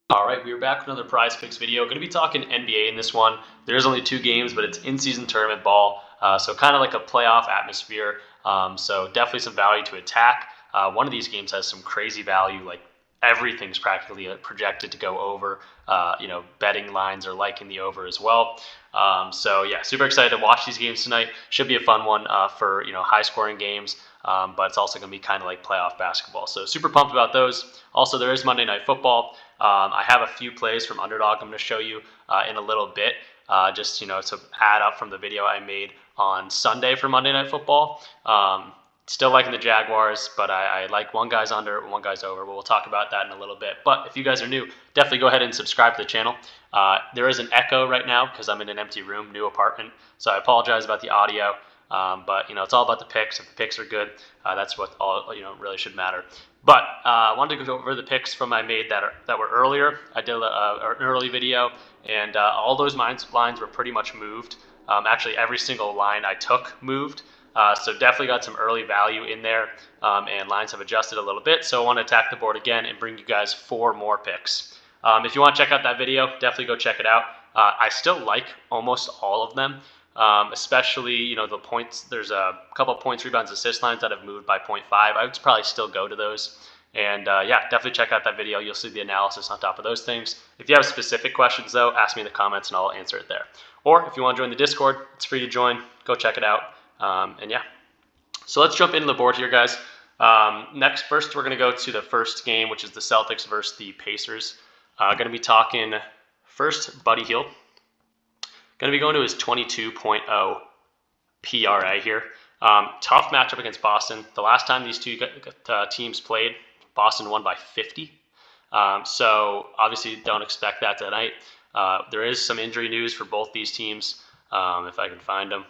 All right, we are back with another Prize Picks video. Going to be talking NBA in this one. There's only 2 games, but it's in-season tournament ball, so kind of like a playoff atmosphere. So definitely some value to attack. One of these games has some crazy value, like everything's practically projected to go over. Betting lines are liking the over as well. So yeah, super excited to watch these games tonight. Should be a fun one for high-scoring games. But it's also going to be kind of like playoff basketball. So super pumped about those. Also, there is Monday Night Football. I have a few plays from Underdog I'm going to show you in a little bit, just to add up from the video I made on Sunday for Monday Night Football. Still liking the Jaguars, but I like one guy's under, one guy's over. We'll talk about that in a little bit. But if you guys are new, definitely go ahead and subscribe to the channel. There is an echo right now because I'm in an empty room, new apartment. So I apologize about the audio. But it's all about the picks. If the picks are good, that's what all really should matter. But I wanted to go over the picks from I made that were earlier. I did an early video, and all those lines were pretty much moved. Actually, every single line I took moved. So definitely got some early value in there, and lines have adjusted a little bit. So I want to attack the board again and bring you guys 4 more picks. If you want to check out that video, definitely go check it out. I still like almost all of them. Especially, the points. There's a couple of points, rebounds, assist lines that have moved by 0.5. I would probably still go to those. And yeah, definitely check out that video. You'll see the analysis on top of those things. If you have specific questions, though, ask me in the comments and I'll answer it there. Or if you want to join the Discord, it's free to join. Go check it out. And yeah, so let's jump into the board here, guys. First, we're going to go to the first game, which is the Celtics versus the Pacers. Going to be talking first, Buddy Hield. Going to be going to his 22.0 PRA here. Tough matchup against Boston. The last time these two teams played, Boston won by 50. So obviously don't expect that tonight. There is some injury news for both these teams, if I can find them.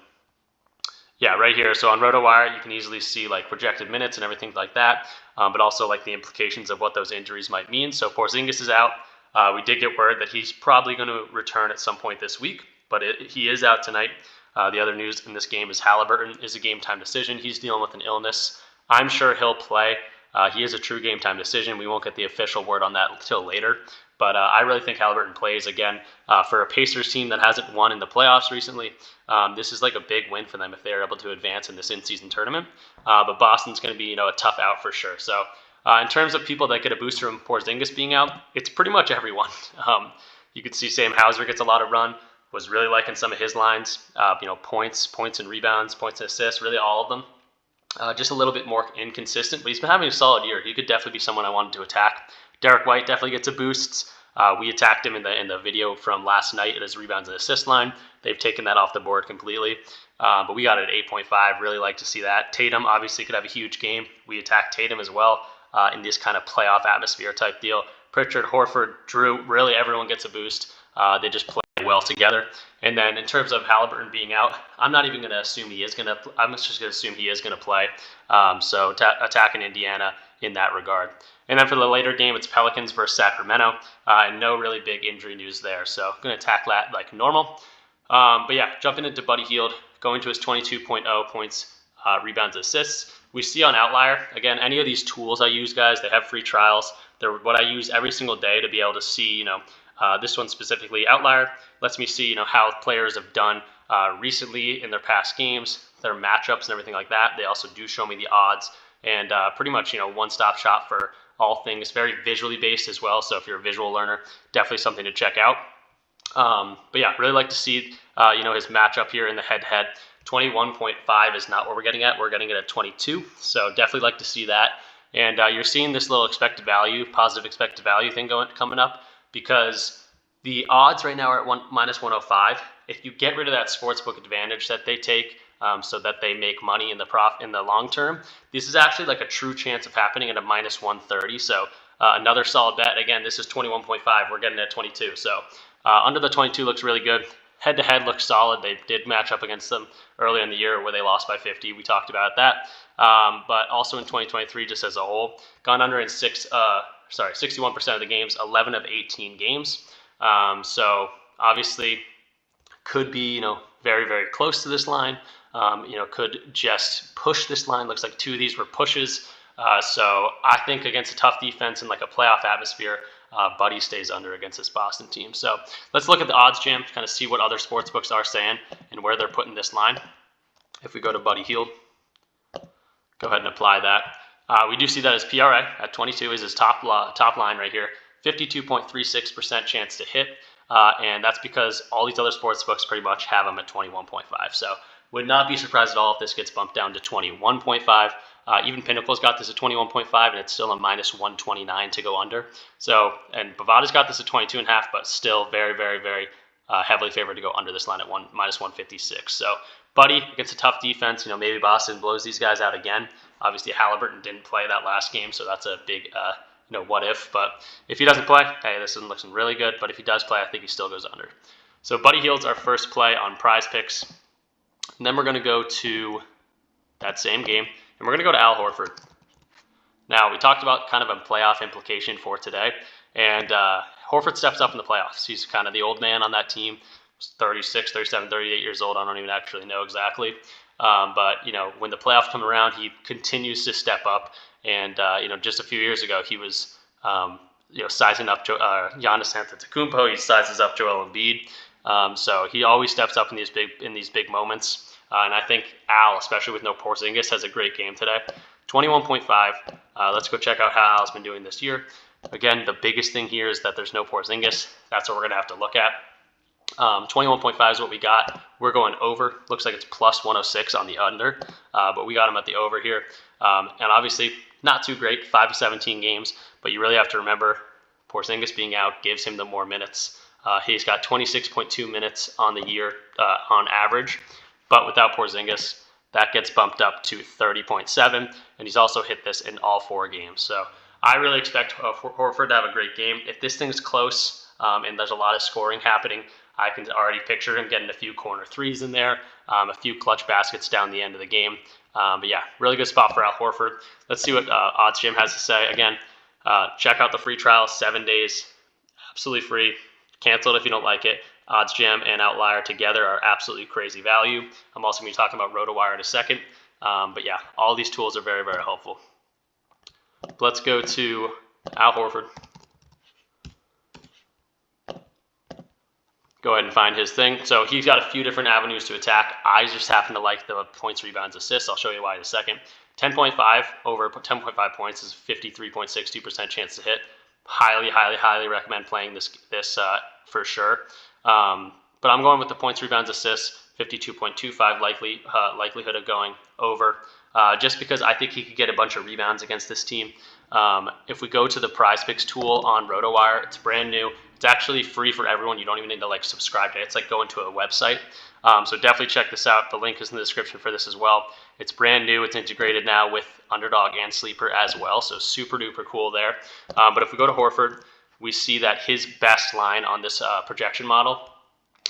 Yeah, right here. So on RotoWire, you can easily see like projected minutes and everything like that, but also like the implications of what those injuries might mean. So Porzingis is out. We did get word that he's probably going to return at some point this week, but he is out tonight. The other news in this game is Halliburton is a game-time decision. He's dealing with an illness. I'm sure he'll play. He is a true game-time decision. We won't get the official word on that until later. But I really think Halliburton plays again. For a Pacers team that hasn't won in the playoffs recently, this is like a big win for them if they're able to advance in this in-season tournament. But Boston's going to be a tough out for sure. So in terms of people that get a boost from Porzingis being out, it's pretty much everyone. You could see Sam Hauser gets a lot of run. Was really liking some of his lines. Points and rebounds, points and assists, really all of them. Just a little bit more inconsistent, but he's been having a solid year. He could definitely be someone I wanted to attack. Derek White definitely gets a boost. We attacked him in the video from last night at his rebounds and assist line. They've taken that off the board completely. But we got it at 8.5. Really like to see that. Tatum obviously could have a huge game. We attacked Tatum as well in this kind of playoff atmosphere type deal. Pritchard, Horford, Drew, really everyone gets a boost. They just play well together. And then in terms of Halliburton being out, I'm not even going to assume he is going to. I'm just going to assume he is going to play. So attacking Indiana in that regard. And then for the later game, it's Pelicans versus Sacramento, and no really big injury news there. So I'm going to attack that like normal. But yeah, jumping into Buddy Hield, going to his 22.0 points, rebounds, assists. We see on Outlier, again, any of these tools I use, guys, they have free trials. They're what I use every single day to be able to see, this one specifically. Outlier lets me see, how players have done recently in their past games, their matchups and everything like that. They also do show me the odds and pretty much, one-stop shop for all things, very visually based as well. So if you're a visual learner, definitely something to check out. But yeah, really like to see, his matchup here in the head-to-head. 21.5 is not what we're getting at. We're getting it at 22. So definitely like to see that. And you're seeing this little expected value, positive expected value thing coming up because the odds right now are at minus 105. If you get rid of that sportsbook advantage that they take, so that they make money in the long term, this is actually like a true chance of happening at a minus 130. So another solid bet. Again, this is 21.5. We're getting at 22. So under the 22 looks really good. Head-to-head looks solid. They did match up against them earlier in the year where they lost by 50. We talked about that. But also in 2023, just as a whole, gone under in 61% of the games, 11 of 18 games. So obviously could be, very, very close to this line. Could just push this line. Looks like 2 of these were pushes. So I think against a tough defense and like a playoff atmosphere, Buddy stays under against this Boston team. So let's look at the odds jam to kind of see what other sports books are saying and where they're putting this line. If we go to Buddy Hield, go ahead and apply that. We do see that his PRA at 22 is his top line right here, 52.36% chance to hit. And that's because all these other sports books pretty much have him at 21.5. So would not be surprised at all if this gets bumped down to 21.5. Even Pinnacle's got this at 21.5, and it's still a minus 129 to go under. So, and Bovada's got this at 22.5, but still very, very, very heavily favored to go under this line at minus 156. So, Buddy against a tough defense. Maybe Boston blows these guys out again. Obviously, Halliburton didn't play that last game, so that's a big, what if. But if he doesn't play, hey, this isn't looking really good. But if he does play, I think he still goes under. So, Buddy Hield's our first play on PrizePicks. And then we're going to go to that same game, and we're going to go to Al Horford. Now, we talked about kind of a playoff implication for today, and Horford steps up in the playoffs. He's kind of the old man on that team. He's 36, 37, 38 years old. I don't even actually know exactly. But, when the playoffs come around, he continues to step up. And, just a few years ago, he was, sizing up Giannis Antetokounmpo. He sizes up Joel Embiid. So he always steps up in these big moments. And I think Al, especially with no Porzingis, has a great game today. 21.5. Let's go check out how Al's been doing this year. Again, the biggest thing here is that there's no Porzingis. That's what we're going to have to look at. 21.5 is what we got. We're going over. Looks like it's plus 106 on the under, but we got him at the over here. And obviously, not too great, 5 of 17 games, but you really have to remember Porzingis being out gives him the more minutes. He's got 26.2 minutes on the year on average, but without Porzingis, that gets bumped up to 30.7, and he's also hit this in all 4 games. So I really expect Horford to have a great game. If this thing's close and there's a lot of scoring happening, I can already picture him getting a few corner threes in there, a few clutch baskets down the end of the game. But yeah, really good spot for Al Horford. Let's see what Odds Jim has to say. Again, check out the free trial, 7 days, absolutely free. Cancel it if you don't like it. Odds Jam and Outlier together are absolutely crazy value. I'm also going to be talking about RotoWire in a second. But yeah, all these tools are very, very helpful. Let's go to Al Horford. Go ahead and find his thing. So he's got a few different avenues to attack. I just happen to like the points, rebounds, assists. I'll show you why in a second. 10.5 over 10.5 points is 53.62% chance to hit. Highly, highly, highly recommend playing this for sure. But I'm going with the points, rebounds, assists, 52.25 likelihood of going over, just because I think he could get a bunch of rebounds against this team. If we go to the PrizePicks tool on RotoWire, it's brand new. It's actually free for everyone. You don't even need to subscribe to it. It's like going to a website. So definitely check this out. The link is in the description for this as well. It's brand new. It's integrated now with Underdog and Sleeper as well. So super duper cool there. But if we go to Horford, we see that his best line on this projection model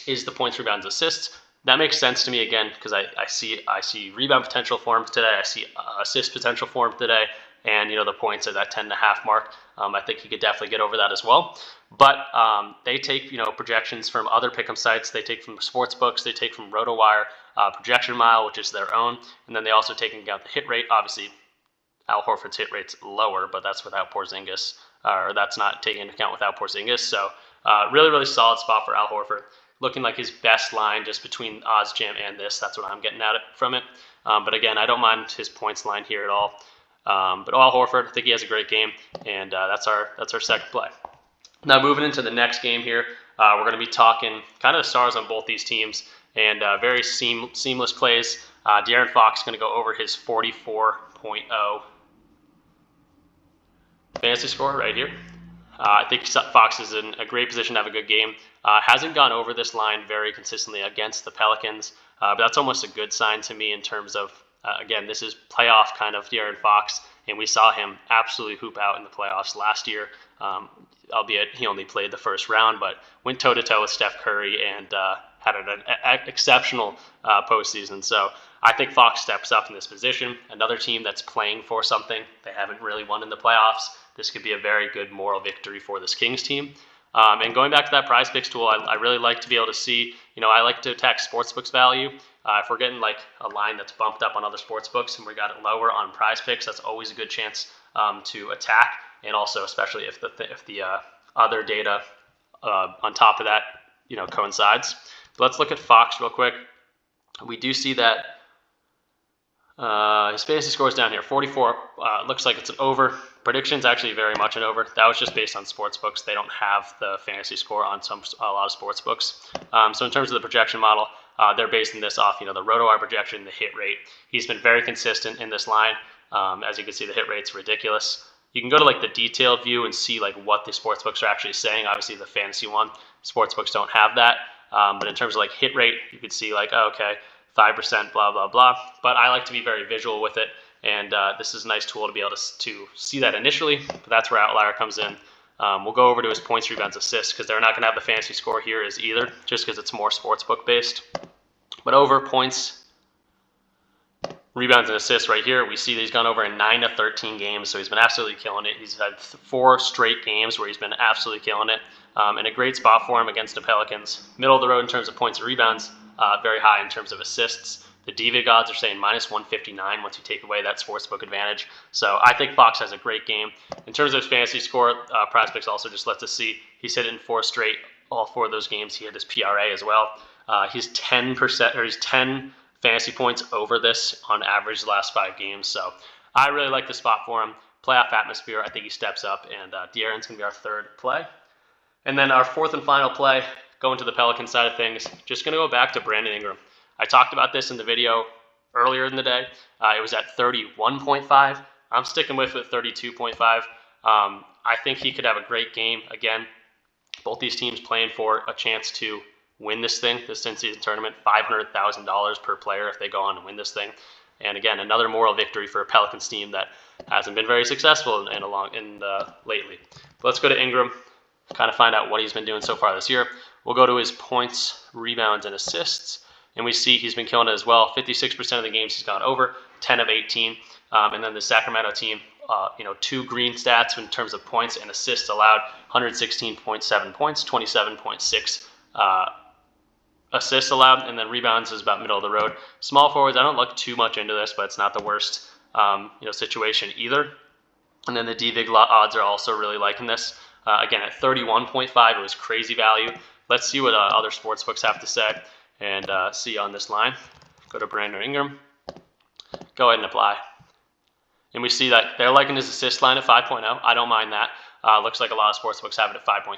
is the points, rebounds, assists. That makes sense to me again because I see rebound potential for him today. I see assist potential for him today. And, the points at that 10.5 mark. I think he could definitely get over that as well. But they take, projections from other pick'em sites. They take from sports books. They take from RotoWire, Projection Mile, which is their own. And then they also take into account the hit rate. Obviously, Al Horford's hit rate's lower, but that's without Porzingis. Or that's not taken into account without Porzingis. So really, really solid spot for Al Horford. Looking like his best line just between Odds Jam and this. That's what I'm getting at it from it. But again, I don't mind his points line here at all. But Al Horford, I think he has a great game, and that's our second play. Now moving into the next game here, we're going to be talking kind of the stars on both these teams, and very seamless plays. Darren Fox is going to go over his 44.0 fantasy score right here. I think Fox is in a great position to have a good game. Hasn't gone over this line very consistently against the Pelicans, but that's almost a good sign to me in terms of, again, this is playoff kind of Darren Fox, and we saw him absolutely hoop out in the playoffs last year, albeit he only played the first round, but went toe-to-toe with Steph Curry and had an exceptional postseason. So I think Fox steps up in this position. Another team that's playing for something. They haven't really won in the playoffs. This could be a very good moral victory for this Kings team. And going back to that PrizePicks tool, I really like to be able to see, I like to attack sportsbooks value, If we're getting like a line that's bumped up on other sports books and we got it lower on PrizePicks, that's always a good chance to attack. And also, especially if the other data on top of that, coincides. But let's look at Fox real quick. We do see that his fantasy score is down here, 44. Looks like it's an over. Predictions actually very much an over. That was just based on sports books. They don't have the fantasy score on a lot of sports books. So in terms of the projection model, they're basing this off, the RotoWire projection, the hit rate. He's been very consistent in this line. As you can see, the hit rate's ridiculous. You can go to like the detailed view and see like what the sports books are actually saying. Obviously, the fantasy one, sports books don't have that. But in terms of like hit rate, you could see like, oh, okay, 5%, blah, blah, blah. But I like to be very visual with it. And this is a nice tool to be able to see that initially. But that's where Outlier comes in. We'll go over to his points, rebounds, assists, because they're not going to have the fantasy score here as either, just because it's more sportsbook based. But over points, rebounds, and assists right here, we see that he's gone over in 9 of 13 games, so he's been absolutely killing it. He's had 4 straight games where he's been absolutely killing it. And a great spot for him against the Pelicans. Middle of the road in terms of points and rebounds, very high in terms of assists. The DVIG odds are saying minus 159 once you take away that sportsbook advantage. So I think Fox has a great game. In terms of his fantasy score, PrizePicks also just lets us see he's hit it in 4 straight. All 4 of those games he hit his PRA as well. He's 10 fantasy points over this on average the last 5 games. So I really like the spot for him. Playoff atmosphere, I think he steps up, and Darren's going to be our 3rd play. And then our 4th and final play, going to the Pelican side of things, just going to go back to Brandon Ingram. I talked about this in the video earlier in the day. It was at 31.5. I'm sticking with it 32.5. I think he could have a great game. Again, both these teams playing for a chance to win this thing, this in-season tournament, $500,000 per player if they go on and win this thing. And again, another moral victory for a Pelicans team that hasn't been very successful lately. But let's go to Ingram, kind of find out what he's been doing so far this year. We'll go to his points, rebounds, and assists. And we see he's been killing it as well. 56% of the games he's gone over, 10 of 18. And then the Sacramento team, 2 green stats in terms of points and assists allowed, 116.7 points, 27.6 assists allowed, and then rebounds is about middle of the road. Small forwards, I don't look too much into this, but it's not the worst situation either. And then the DVIG odds are also really liking this. Again, at 31.5, it was crazy value. Let's see what other sportsbooks have to say and see on this line. Go to Brandon Ingram. Go ahead and apply. And we see that they're liking his assist line at 5.0. I don't mind that. Looks like a lot of sportsbooks have it at 5.5.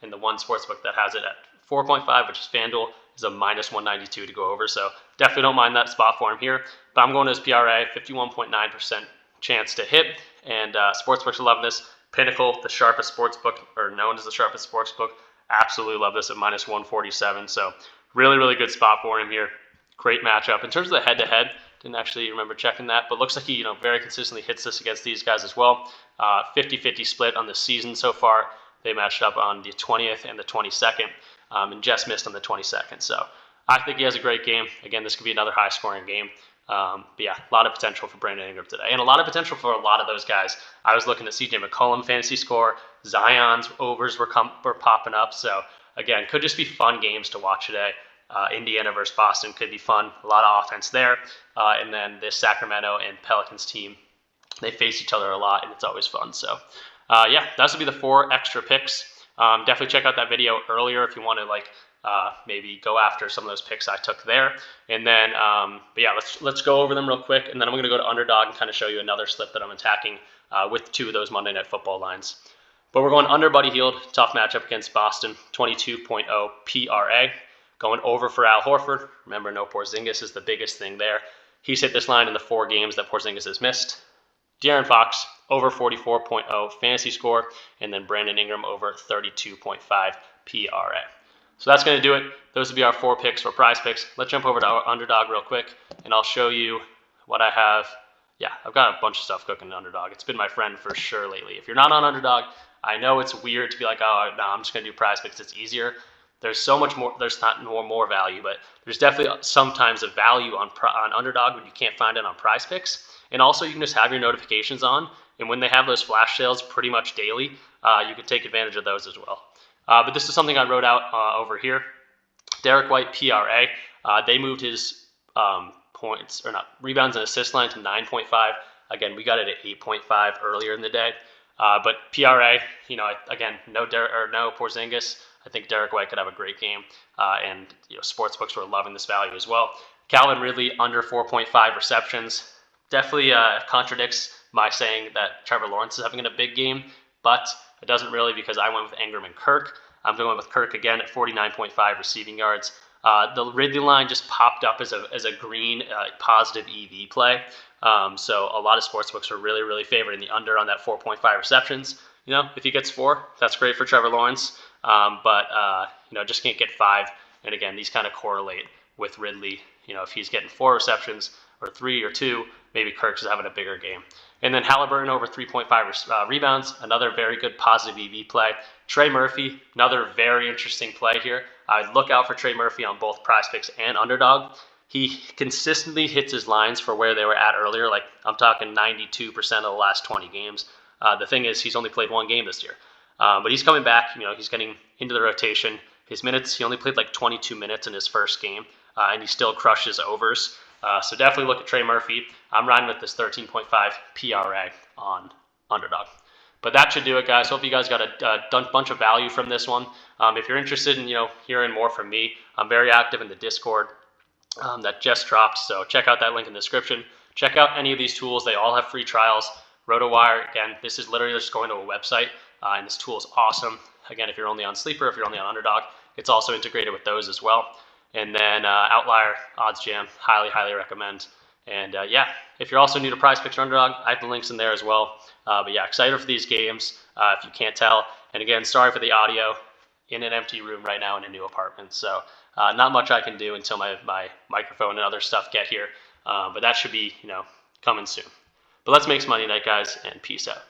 And the one sportsbook that has it at 4.5, which is FanDuel, is a minus 192 to go over. So definitely don't mind that spot for him here. But I'm going to his PRA, 51.9% chance to hit. And sportsbooks are loving this. Pinnacle, the sharpest sportsbook, or known as the sharpest sportsbook, absolutely love this at minus 147. So really, really good spot for him here. Great matchup. In terms of the head-to-head, didn't actually remember checking that, but looks like he very consistently hits this against these guys as well. 50-50 split on the season so far. They matched up on the 20th and the 22nd, and just missed on the 22nd. So I think he has a great game. Again, this could be another high-scoring game. But yeah, a lot of potential for Brandon Ingram today, and a lot of potential for a lot of those guys. I was looking at CJ McCollum fantasy score. Zion's overs were popping up. So again, could just be fun games to watch today. Indiana versus Boston could be fun. A lot of offense there. And then this Sacramento and Pelicans team, they face each other a lot, and it's always fun. So yeah, that's would be the 4 extra picks. Definitely check out that video earlier if you want to maybe go after some of those picks I took there. And then, but yeah, let's go over them real quick. And then I'm going to go to Underdog and kind of show you another slip that I'm attacking with 2 of those Monday Night Football lines. But we're going under Buddy Hield. Tough matchup against Boston, 22.0 PRA. Going over for Al Horford. Remember, no Porzingis is the biggest thing there. He's hit this line in the 4 games that Porzingis has missed. Darren Fox, over 44.0 fantasy score. And then Brandon Ingram, over 32.5 PRA. So that's going to do it. Those will be our 4 picks for PrizePicks. Let's jump over to our Underdog real quick, and I'll show you what I have. Yeah, I've got a bunch of stuff cooking in Underdog. It's been my friend for sure lately. If you're not on Underdog, I know it's weird to be like, oh, no, I'm just going to do PrizePicks. It's easier. There's so much more. There's not more value, but there's definitely sometimes a value on Underdog when you can't find it on PrizePicks. And also, you can just have your notifications on, and when they have those flash sales pretty much daily, you can take advantage of those as well. But this is something I wrote out over here. Derek White PRA. They moved his points, or not, rebounds and assist line to 9.5. Again, we got it at 8.5 earlier in the day. But PRA, again, no Porzingis. I think Derek White could have a great game, and sportsbooks were loving this value as well. Calvin Ridley under 4.5 receptions definitely contradicts my saying that Trevor Lawrence is having a big game, but it doesn't really, because I went with Ingram and Kirk. I'm going with Kirk again at 49.5 receiving yards. The Ridley line just popped up as a green positive EV play. So a lot of sportsbooks are really, really favoring the under on that 4.5 receptions. If he gets 4, that's great for Trevor Lawrence. But just can't get 5. And again, these kind of correlate with Ridley. If he's getting 4 receptions or 3 or 2, maybe Kirk's is having a bigger game. And then Halliburton over 3.5 rebounds, another very good positive EV play. Trey Murphy, another very interesting play here. I'd look out for Trey Murphy on both PrizePicks and Underdog. He consistently hits his lines for where they were at earlier. Like, I'm talking 92% of the last 20 games. The thing is, he's only played 1 game this year. But he's coming back. He's getting into the rotation. His minutes, he only played like 22 minutes in his first game, and he still crushes overs. So definitely look at Trey Murphy. I'm riding with this 13.5 PRA on Underdog. But that should do it, guys. Hope you guys got a bunch of value from this one. If you're interested in hearing more from me, I'm very active in the Discord that just dropped. So check out that link in the description. Check out any of these tools. They all have free trials. RotoWire, again, this is literally just going to a website, and this tool is awesome. Again, if you're only on Sleeper, if you're only on Underdog, it's also integrated with those as well. And then Outlier, OddsJam, highly, highly recommend. And if you're also new to PrizePicks or Underdog, I have the links in there as well. But yeah, excited for these games, if you can't tell. And again, sorry for the audio, in an empty room right now in a new apartment. So not much I can do until my microphone and other stuff get here. But that should be, coming soon. But let's make some money tonight, guys, and peace out.